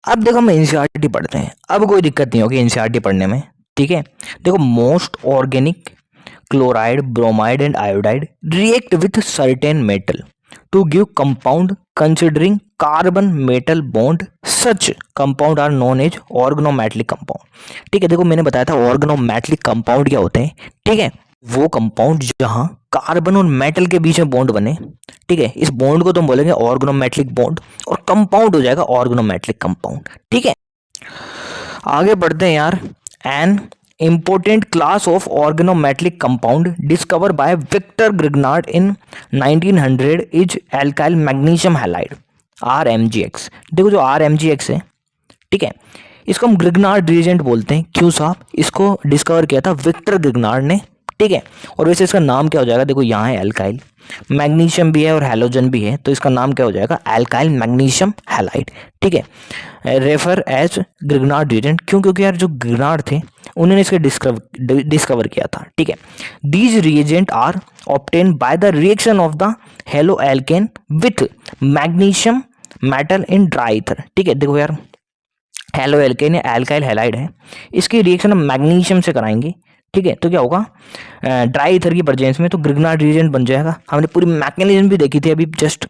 अब देखो हम एनसीईआरटी पढ़ते हैं, अब कोई दिक्कत नहीं होगी एनसीईआरटी पढ़ने में। ठीक है, देखो most organic chloride, bromide and iodide react with certain metal to give compound considering carbon metal bond, such compound are known as organometallic compound। ठीक है, देखो मैंने बताया था organometallic compound क्या होते हैं। ठीक है, वो कंपाउंड जहां कार्बन और मेटल के बीच में बॉन्ड बने। ठीक है, इस बॉन्ड को तो हम बोलेंगे ऑर्गेनोमेटेलिक बॉन्ड और कंपाउंड हो जाएगा ऑर्गेनोमेटेलिक कंपाउंड। ठीक है, आगे बढ़ते हैं यार। An important class of organometallic compound discovered by Victor Grignard in 1900 is alkyl magnesium halide RMgX। देखो जो RMgX है, ठीक है, इसको हम ग्रिग्नार्ड रिएजेंट बोलते हैं। क्यों साहब? इसको डिस्कवर किया था विक्टर ग्रिग्नार्ड ने। ठीक है, और वैसे इसका नाम क्या हो जाएगा, देखो यहाँ है एल्काइल, मैग्नीशियम भी है और हैलोजन भी है, तो इसका नाम क्या हो जाएगा, एल्काइल मैग्नीशियम हैलाइड। ठीक है, रेफर एज ग्रिग्नार्ड रिएजेंट। क्यों? क्योंकि यार जो ग्रिग्नार्ड थे उन्होंने इसके डिस्कवर किया था। ठीक है, these reagent are obtain by the reaction of the halo alkane with magnesium metal in dry ether. ठीक है, देखो यार हेलो एल्केन या एल्काइल हैलाइड है, इसकी रिएक्शन हम मैग्नीशियम से कराएंगे। ठीक है, तो क्या होगा, ड्राई ईथर की प्रेजेंस में तो ग्रिग्नार्ड रिएजेंट बन जाएगा। हमने पूरी मैकेनिज्म भी देखी थी अभी जस्ट।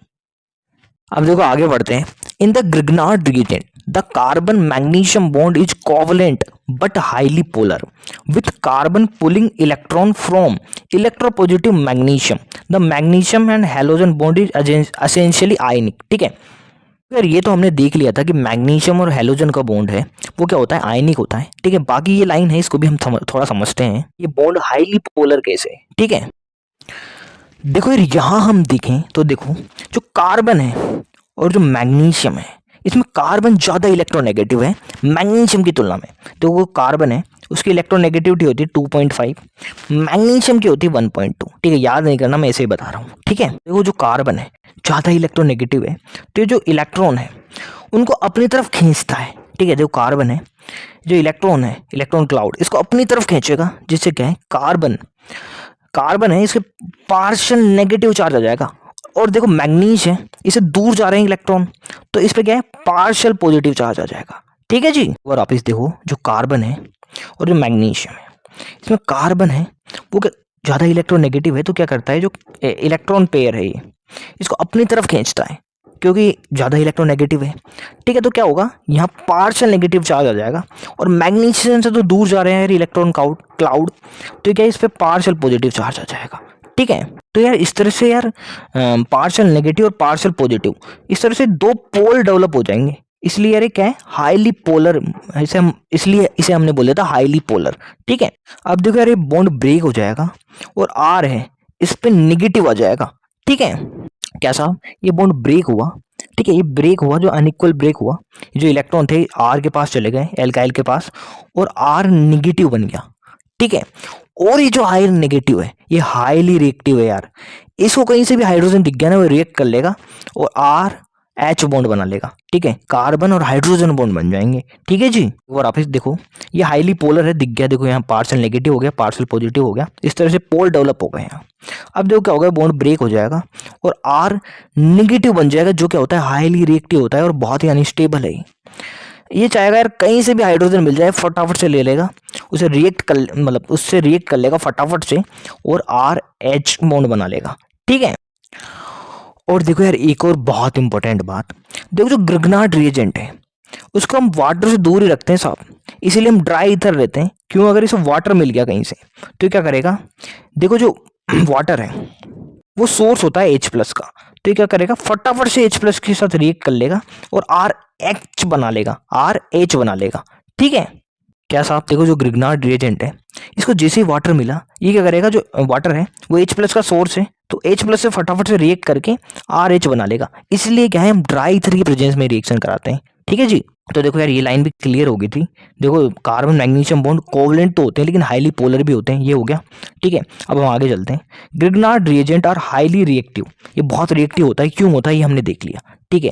अब देखो आगे बढ़ते हैं। In the Grignard reagent the carbon magnesium bond is covalent but highly polar with carbon pulling electron from electropositive magnesium. The magnesium and halogen bond is essentially ionic। ठीक है, यार ये तो हमने देख लिया था कि मैग्नीशियम और हैलोजन का बॉन्ड है वो क्या होता है, आयनिक होता है। ठीक है, बाकी ये लाइन है इसको भी हम थोड़ा समझते हैं, ये बॉन्ड हाईली पोलर कैसे है। ठीक है, देखो यार यहाँ हम देखें तो देखो जो कार्बन है और जो मैग्नीशियम है इसमें कार्बन ज़्यादा इलेक्ट्रोनेगेटिव है मैग्नीशियम की तुलना में। तो वो कार्बन है उसकी इलेक्ट्रोनेगेटिविटी होती है 2.5, मैग्नीशियम की होती है 1.2। ठीक है, याद नहीं करना, मैं ऐसे ही बता रहा हूँ। ठीक है, देखो जो कार्बन है ज़्यादा इलेक्ट्रोनेगेटिव है, तो ये जो इलेक्ट्रॉन है उनको अपनी तरफ खींचता है। ठीक है, जो कार्बन है, जो इलेक्ट्रॉन है, इलेक्ट्रॉन क्लाउड इसको अपनी तरफ खींचेगा, जिससे क्या है, कार्बन है इसके पार्शियल नेगेटिव चार्ज आ जाएगा। और देखो मैग्नीज है, इसे दूर जा रहे हैं इलेक्ट्रॉन, तो इस पे क्या है, पार्शियल पॉजिटिव चार्ज आ जाएगा। ठीक है जी, और आप इस देखो जो कार्बन है और जो मैग्नीशियम है, इसमें कार्बन है वो क्या ज़्यादा इलेक्ट्रोनेगेटिव है, तो क्या करता है, जो इलेक्ट्रॉन पेयर है ये इसको अपनी तरफ खींचता है क्योंकि ज़्यादा इलेक्ट्रोनेगेटिव है। ठीक है, तो क्या होगा, यहाँ पार्शियल नेगेटिव चार्ज आ जाएगा। और मैग्नीशियम से तो दूर जा रहे हैं यार इलेक्ट्रॉन क्लाउड, तो क्या इस पर पार्शियल पॉजिटिव चार्ज आ जाएगा। ठीक है, तो यार इस तरह से यार पार्शियल नेगेटिव और पार्शियल पॉजिटिव इस तरह से 2 पोल डेवलप हो जाएंगे। इसलिए यार क्या है, हाईली पोलर, इसलिए इसे हमने बोला था हाईली पोलर। ठीक है, अब देखो यार ये बॉन्ड ब्रेक हो जाएगा और आर है इस पे नेगेटिव आ जाएगा। ठीक है, क्या साहब, ये बॉन्ड ब्रेक हुआ। ठीक है, ये ब्रेक हुआ, जो अनइक्वल ब्रेक हुआ, जो इलेक्ट्रॉन थे आर के पास चले गए एल्काइल के पास और आर नेगेटिव बन गया। ठीक है, और ये जो आयरन नेगेटिव है ये हाईली रिएक्टिव है यार, इसको कहीं से भी हाइड्रोजन दिख गया ना वो रिएक्ट कर लेगा और आर H बॉन्ड बना लेगा, ठीक है, कार्बन और हाइड्रोजन बॉन्ड बन जाएंगे, ठीक है जी। और आप देखो ये हाईली पोलर है, दिख गया, देखो यहाँ पार्शियल नेगेटिव हो गया, पार्शियल पॉजिटिव हो गया, इस तरह से पोल डेवलप हो गए हैं। अब देखो क्या होगा, बॉन्ड ब्रेक हो जाएगा और R नेगेटिव बन जाएगा, जो क्या होता है हाईली रिएक्टिव होता है और बहुत ही अनस्टेबल है। ये चाहेगा यार कहीं से भी हाइड्रोजन मिल जाए फटाफट से ले लेगा, उसे रिएक्ट कर मतलब उससे रिएक्ट कर लेगा फटाफट से और RH बॉन्ड बना लेगा, ठीक है। और देखो यार एक और बहुत इंपॉर्टेंट बात, देखो जो ग्रिग्नार्ड रिएजेंट है उसको हम वाटर से दूर ही रखते हैं साहब, इसीलिए हम ड्राई ईथर लेते हैं। क्यों? अगर इसे वाटर मिल गया कहीं से तो क्या करेगा, देखो जो वाटर है वो सोर्स होता है H+ का, तो ये क्या करेगा फटाफट से H+ के साथ रिएक्ट कर लेगा और RH बना लेगा, RH बना लेगा, ठीक है। क्या साहब, देखो जो ग्रिग्नार्ड रिएजेंट है इसको जैसे ही वाटर मिला, ये क्या करेगा, जो वाटर है वो H+ का सोर्स है, तो H+ से फटाफट से रिएक्ट करके RH बना लेगा। इसलिए क्या है, हम ड्राई ईथर की प्रेजेंस में रिएक्शन कराते हैं, ठीक है जी। तो देखो यार ये लाइन भी क्लियर हो गई थी। देखो कार्बन मैग्नीशियम बॉन्ड कोवलेंट तो होते हैं लेकिन हाईली पोलर भी होते हैं, ये हो गया, ठीक है। अब हम आगे चलते हैं। Grignard reagent are highly reactive, ये बहुत रिएक्टिव होता है, क्यों होता है ये हमने देख लिया, ठीक है।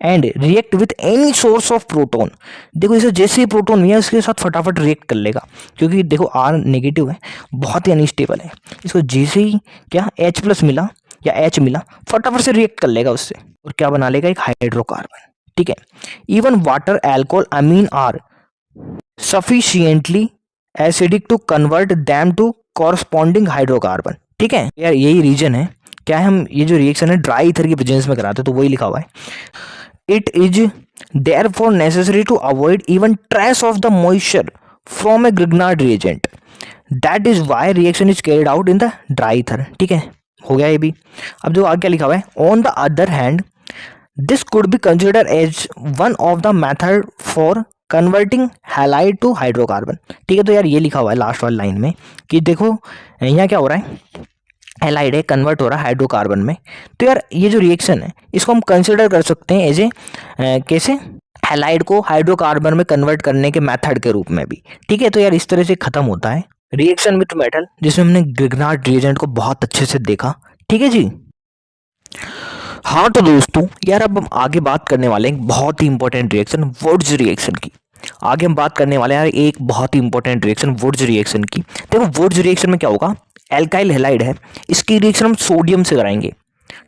And react with any source of proton, देखो इसे जैसे ही प्रोटोन मिला इसके साथ फटाफट रिएक्ट कर लेगा, क्योंकि देखो R नेगेटिव है, बहुत ही अनस्टेबल है, इसको जैसे ही क्या H+ मिला या H मिला फटाफट से रिएक्ट कर लेगा उससे और क्या बना लेगा, एक हाइड्रोकार्बन, ठीक है। Even water, alcohol, amine are sufficiently acidic to convert them to corresponding hydrocarbon, ठीक है। यार यही रीजन है, क्या है, हम ये जो रिएक्शन है ड्राई ईथर की प्रेजेंस में कराते हैं, तो वही लिखा हुआ है, it is therefore necessary to avoid even trace of the moisture from a Grignard reagent, that is why reaction is carried out in the dry ether, ठीक है, हो गया ये भी। अब जो आगे क्या लिखा हुआ है, on the other hand this could be consider as one of the method for converting halide to hydrocarbon, ठीक है। तो यार ये लिखा हुआ है लास्ट वाली लाइन में कि देखो यहाँ क्या हो रहा है, हैलाइड है, कन्वर्ट हो रहा है हाइड्रोकार्बन में, तो यार ये जो रिएक्शन है इसको हम कंसिडर कर सकते हैं एज ए कैसे, हैलाइड को हाइड्रोकार्बन में कन्वर्ट करने के मेथड के रूप में भी, ठीक है। तो यार इस तरह से खत्म होता है रिएक्शन विथ मेटल, जिसमें हमने ग्रिग्नार्ड रिएजेंट को बहुत अच्छे से देखा, ठीक है जी। हाँ तो दोस्तों यार अब हम आगे बात करने वाले हैं बहुत ही इंपॉर्टेंट रिएक्शन, वुड्स रिएक्शन की। आगे हम बात करने वाले हैं यार एक बहुत ही इंपॉर्टेंट रिएक्शन, वुड्स रिएक्शन की। देखो वुड्स रिएक्शन में क्या होगा, एल्काइल हैलाइड है, इसकी रिएक्शन हम सोडियम से कराएंगे,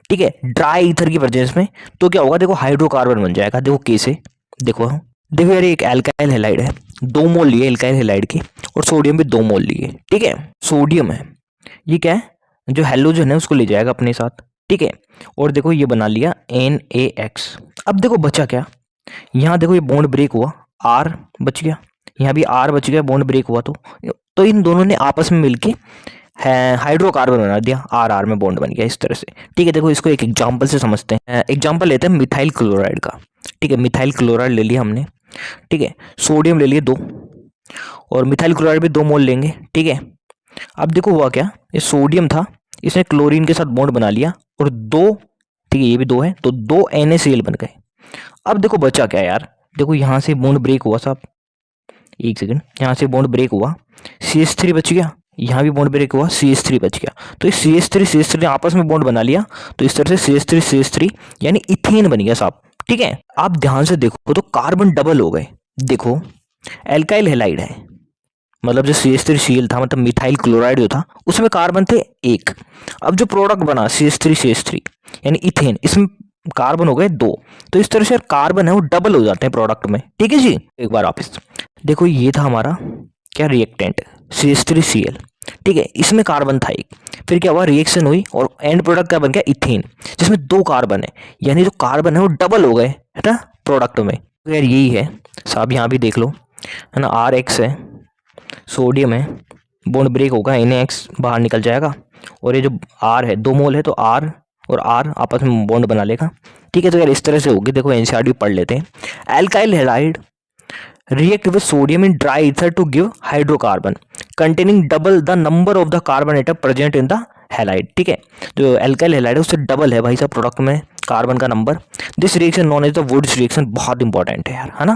ठीक है, ड्राई ईथर की प्रेजेंस में, तो क्या होगा, देखो हाइड्रोकार्बन बन जाएगा। देखो कैसे, देखो यार एक एल्काइल हैलाइड है, 2 मोल लिए एल्काइल हैलाइड के और सोडियम भी 2 मोल लिए, ठीक है। सोडियम है, ये क्या है, जो हैलोजन है उसको ले जाएगा अपने साथ, ठीक है। और देखो ये बना लिया NaX। अब देखो बचा क्या, यहाँ देखो ये बॉन्ड ब्रेक हुआ, R बच गया, यहाँ भी R बच गया, बॉन्ड ब्रेक हुआ, तो इन दोनों ने आपस में मिलके हाइड्रोकार्बन बना दिया, R में बॉन्ड बन गया इस तरह से, ठीक है। देखो इसको एक एग्जांपल से समझते हैं, एग्जांपल लेते हैं मिथाइल क्लोराइड का, ठीक है। मिथाइल क्लोराइड ले लिया हमने, ठीक है, सोडियम ले लिए 2 और मिथाइल क्लोराइड भी 2 मोल लेंगे, ठीक है। अब देखो हुआ क्या, ये सोडियम था, इसने क्लोरीन के साथ बॉन्ड बना लिया और 2, ठीक है, ये भी 2 है, तो 2 NaCl बन गए। अब देखो बचा क्या यार, देखो यहाँ से बॉन्ड ब्रेक हुआ साहब, एक सेकंड, यहाँ से बॉन्ड ब्रेक हुआ, CH3 बच गया, यहाँ भी बॉन्ड ब्रेक हुआ, CH3 बच गया, तो इस CH3 ने आपस में बॉन्ड बना लिया, तो इस तरह से CH3 यानी इथेन बन गया साहब, ठीक है। आप ध्यान से देखो तो कार्बन डबल हो गए, देखो एल्काइल हैलाइड है, मतलब जो CH3Cl था, मतलब मिथाइल क्लोराइड जो था उसमें कार्बन थे 1, अब जो प्रोडक्ट बना CH3 यानी इथेन, इसमें कार्बन हो गए 2, तो इस तरह से कार्बन है वो डबल हो जाते हैं प्रोडक्ट में, ठीक है जी। एक बार आप देखो ये था हमारा क्या रिएक्टेंट CH3Cl, ठीक है, इसमें कार्बन था 1, फिर क्या हुआ, रिएक्शन हुई और एंड प्रोडक्ट क्या बन गया, इथेन, जिसमें 2 कार्बन है, यानी जो कार्बन है वो डबल हो गए, है ना, प्रोडक्ट में। तो यार यही है साहब, यहाँ भी देख लो, है ना, RX है, सोडियम है, बॉन्ड ब्रेक होगा, NaX बाहर निकल जाएगा और ये जो R है 2 मोल है, तो R और R आपस में बॉन्ड बना लेगा, ठीक है। तो यार इस तरह से होगी, देखो NCERT पढ़ लेते हैं। Alkyl halide react with sodium in dry ether to give hydrocarbon containing double the number of the carbon atom present in the halide, ठीक है, जो एल्काइल हैलाइड है उससे डबल है भाई साहब प्रोडक्ट में कार्बन का number. This reaction known as the Wurtz reaction, बहुत इंपॉर्टेंट है यार, है ना।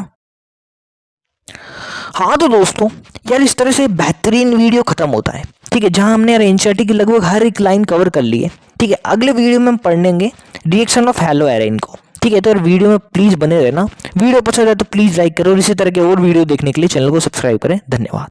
हाँ तो दोस्तों यार इस तरह से बेहतरीन वीडियो खत्म होता है, ठीक है, जहां हमने यार एनसीईआरटी की लगभग हर एक लाइन कवर कर ली है, ठीक है। अगले वीडियो में हम पढ़ेंगे रिएक्शन ऑफ हेलो एरेन को, ठीक है, तो यार वीडियो में प्लीज बने रहना। वीडियो पसंद है तो प्लीज लाइक करो और इसी तरह के और वीडियो देखने के लिए चैनल को सब्सक्राइब करें। धन्यवाद।